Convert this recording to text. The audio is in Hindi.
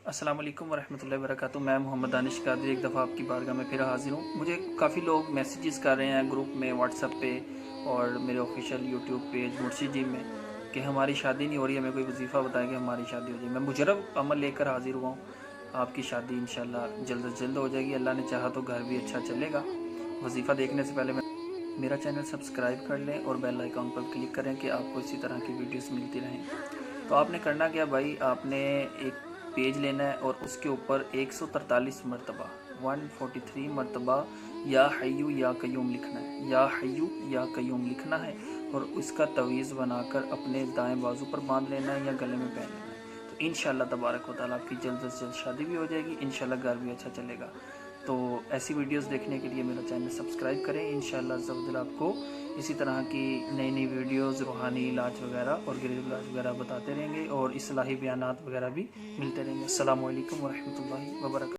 अस्सलाम वालेकुम वरहमतुल्लाहि वबरकातुहू। मैं मोहम्मद दानिश कादरी एक दफ़ा आपकी बारगाह में फिर हाज़िर हूँ। मुझे काफ़ी लोग मैसेजेस कर रहे हैं ग्रुप में, व्हाट्सएप पे और मेरे ऑफिशियल यूट्यूब पेज मुर्शिद जिम में कि हमारी शादी नहीं हो रही है, हमें कोई वजीफ़ा बताएं कि हमारी शादी हो जाए। मैं मुजरब अमल लेकर हाज़िर हुआ हूँ। आपकी शादी इंशाल्लाह जल्द से जल्द हो जाएगी। अल्लाह ने चाहा तो घर भी अच्छा चलेगा। वजीफ़ा देखने से पहले मेरा चैनल सब्सक्राइब कर लें और बेल आइकॉन पर क्लिक करें कि आपको इसी तरह की वीडियोस मिलती रहें। तो आपने करना क्या भाई, आपने एक पेज लेना है और उसके ऊपर 143 मरतबा 143 मरतबा या हय्यू या कय्यूम लिखना है, या हय्यू या कय्यूम लिखना है और उसका तवीज़ बनाकर अपने दाएं बाजू पर बांध लेना है या गले में पहन लेना है। तो इंशाल्लाह तबारक व तआला आपकी जल्द से जल्द शादी भी हो जाएगी, इंशाल्लाह घर भी अच्छा चलेगा। तो ऐसी वीडियोस देखने के लिए मेरा चैनल सब्सक्राइब करें। इंशाल्लाह ज़रूर आपको इसी तरह की नई नई वीडियोस, रूहानी इलाज वगैरह और घरेलू इलाज वगैरह बताते रहेंगे और इस्लाही बयानात वगैरह भी मिलते रहेंगे। अस्सलामु अलैकुम वरहमतुल्लाहि वबरकातुहू।